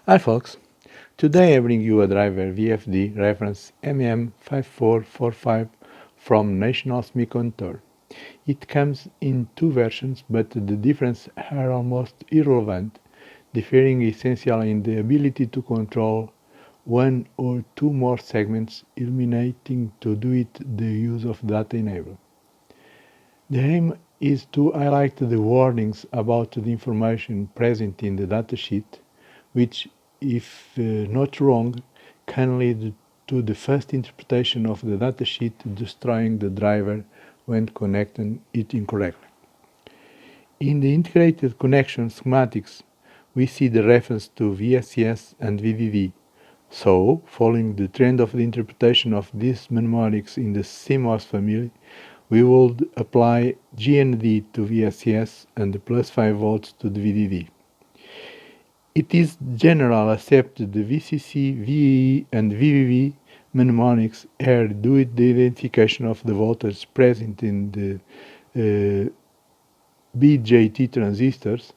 Hi folks, today I bring you a driver VFD reference MM5445 from National Semiconductor. It comes in two versions, but the differences are almost irrelevant, differing essentially in the ability to control one or two more segments, eliminating to do it the use of data enable. The aim is to highlight the warnings about the information present in the datasheet, which, if not wrong, can lead to the first interpretation of the datasheet destroying the driver when connecting it incorrectly. In the integrated connection schematics, we see the reference to VSS and VDD. So, following the trend of the interpretation of these mnemonics in the CMOS family, we would apply GND to VSS and plus 5 volts to the VDD. It is general accepted the VCC, VEE and VVV mnemonics are due to the identification of the voltage present in the BJT transistors,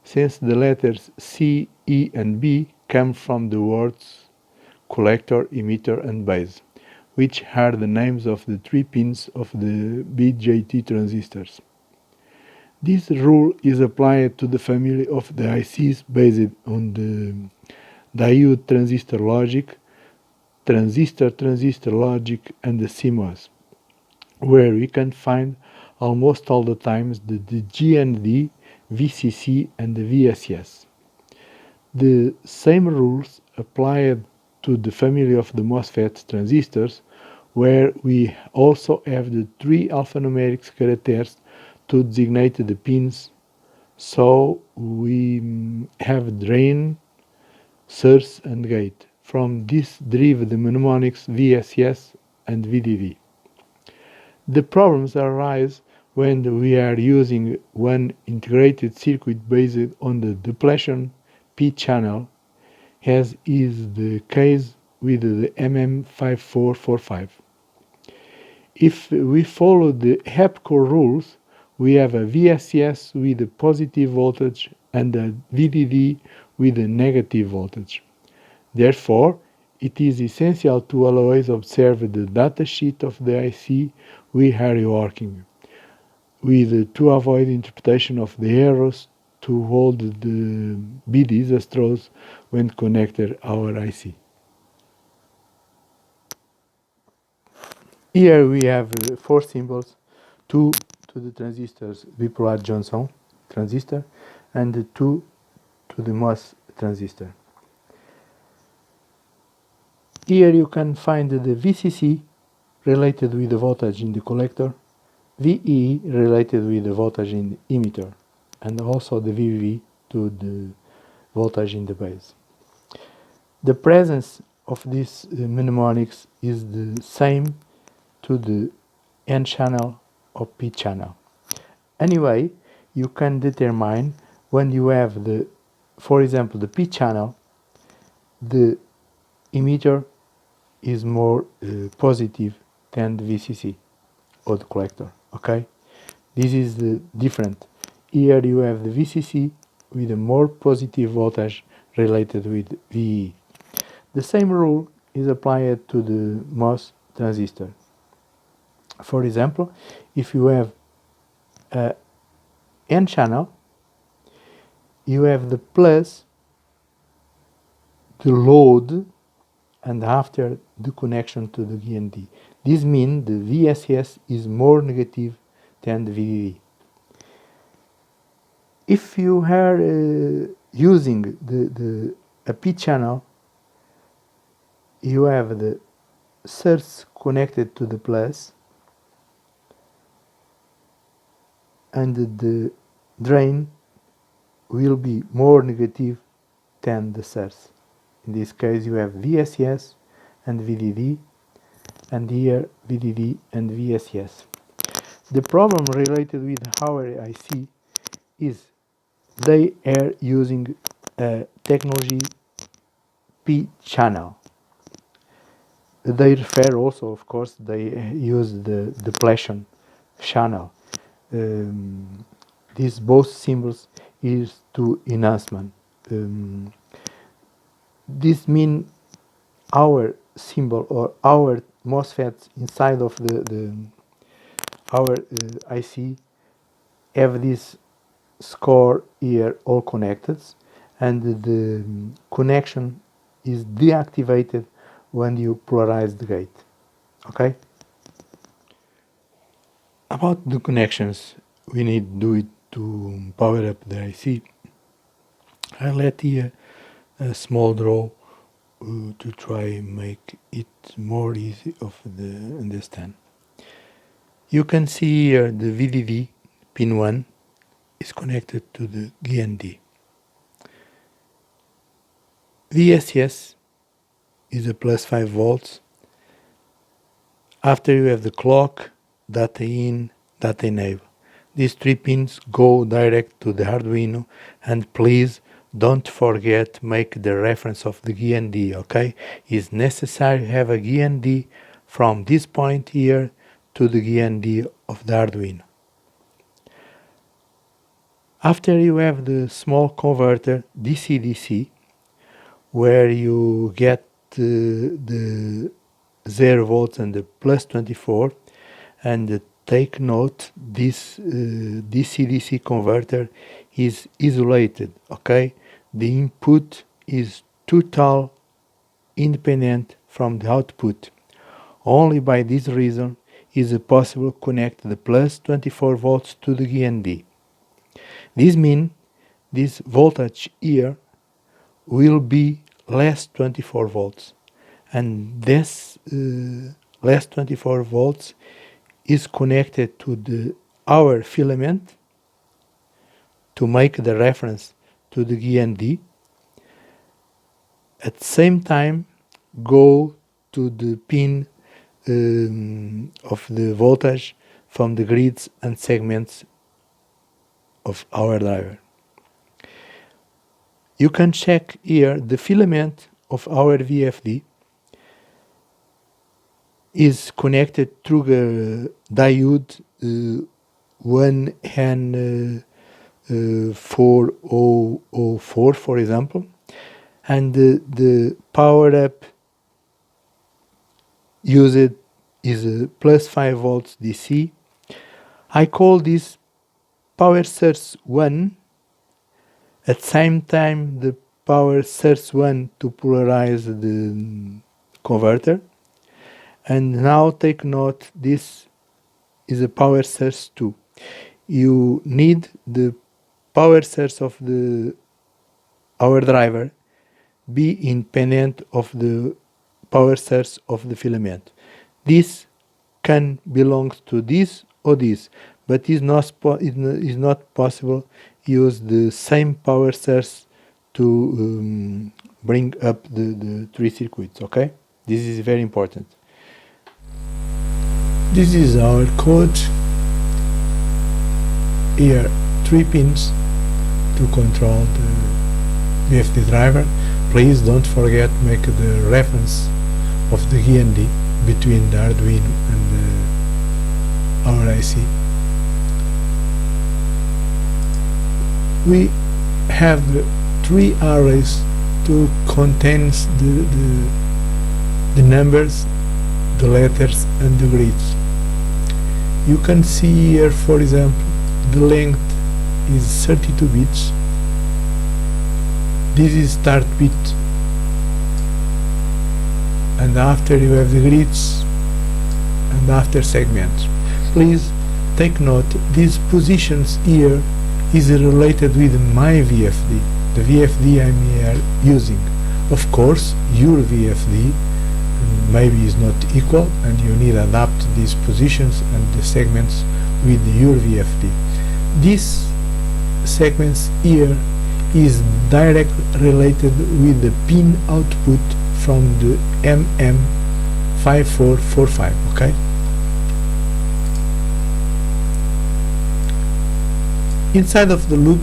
since the letters C, E and B come from the words collector, emitter and base, which are the names of the three pins of the BJT transistors. This rule is applied to the family of the ICs based on the diode transistor logic, transistor logic and the CMOS, where we can find almost all the times the GND, VCC and the VSS. The same rules apply to the family of the MOSFET transistors, where we also have the three alphanumeric characters to designate the pins. So we have drain, source and gate. From this derive the mnemonics VSS and VDD. The problems arise when we are using one integrated circuit based on the depletion P-channel, as is the case with the MM5445. If we follow the HEPCO rules, we have a VSS with a positive voltage and a VDD with a negative voltage. Therefore, it is essential to always observe the datasheet of the IC we are working with to avoid interpretation of the errors to hold the be disastrous when connected our IC. Here we have four symbols, two to the transistors bipolar Johnson transistor and two to the MOS transistor. Here you can find the VCC related with the voltage in the collector, VE related with the voltage in the emitter, and also the VV to the voltage in the base. The presence of these mnemonics is the same to the N channel or P channel. Anyway, you can determine when you have the, for example, the P channel, the emitter is more positive than the VCC or the collector. Okay, this is the different. Here you have the VCC with a more positive voltage related with VE. The same rule is applied to the MOS transistor. For example, if you have a N channel, you have the plus, the load, and after the connection to the GND. This means the VSS is more negative than the VDD. If you are using a P channel, you have the source connected to the plus and the drain will be more negative than the source. In this case you have VSS and VDD, and here VDD and VSS. The problem related with our IC is they are using a technology P channel. They refer also, of course, they use the depletion channel. These both symbols is to enhancement. this means our symbol or our MOSFETs inside of our IC have this score here all connected, and the connection is deactivated when you polarize the gate. Okay? About the connections we need to do it to power up the IC, I let here a small draw to try make it more easy of the understand. You can see here the VDD pin 1 is connected to the GND. VSS is a plus 5 volts. After you have the clock, data in, data enable. These 3 pins go direct to the Arduino, and please don't forget make the reference of the GND, okay? It's necessary to have a GND from this point here to the GND of the Arduino. After you have the small converter DC-DC, where you get the 0 volts and the plus 24, and take note, this DC-DC converter is isolated, okay? The input is total independent from the output. Only by this reason is it possible to connect the plus 24 volts to the GND. This means this voltage here will be less 24 volts, and this less 24 volts is connected to our filament to make the reference to the GND. At the same time, go to the pin of the voltage from the grids and segments of our driver. You can check here the filament of our VFD is connected through the diode 1N404, for example, and the power up used is a plus 5 volts DC. I call this power source 1. At the same time, the power source 1 to polarize the converter. And now take note, this is a power source 2. You need the power source of our driver be independent of the power source of the filament. This can belong to this or this, but is not possible use the same power source to bring up the 3 circuits, okay? This is very important. This is our code. Here 3 pins to control the VFD driver. Please don't forget make the reference of the GND between the Arduino and our IC. We have 3 arrays to contain the numbers, the letters and the grids. You can see here, for example, the length is 32 bits. This is start bit, and after you have the grids and after segments. Please take note, these positions here is related with my VFD, the VFD I'm here using. Of course, your VFD maybe is not equal, and you need to adapt these positions and the segments with your VFD. These segments here is direct related with the pin output from the MM5445, okay? Inside of the loop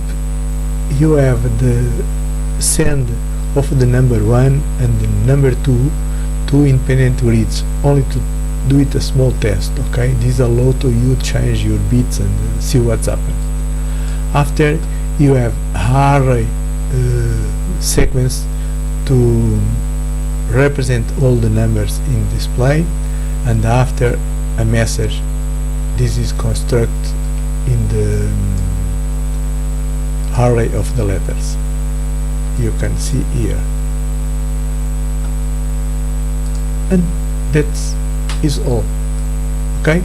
you have the send of the number 1 and the number 2 independent grids, only to do it a small test, okay? This allows to you change your bits and see what's happened. After you have array segments to represent all the numbers in display, and after a message this is constructed in the array of the letters. You can see here, and that is all. Okay.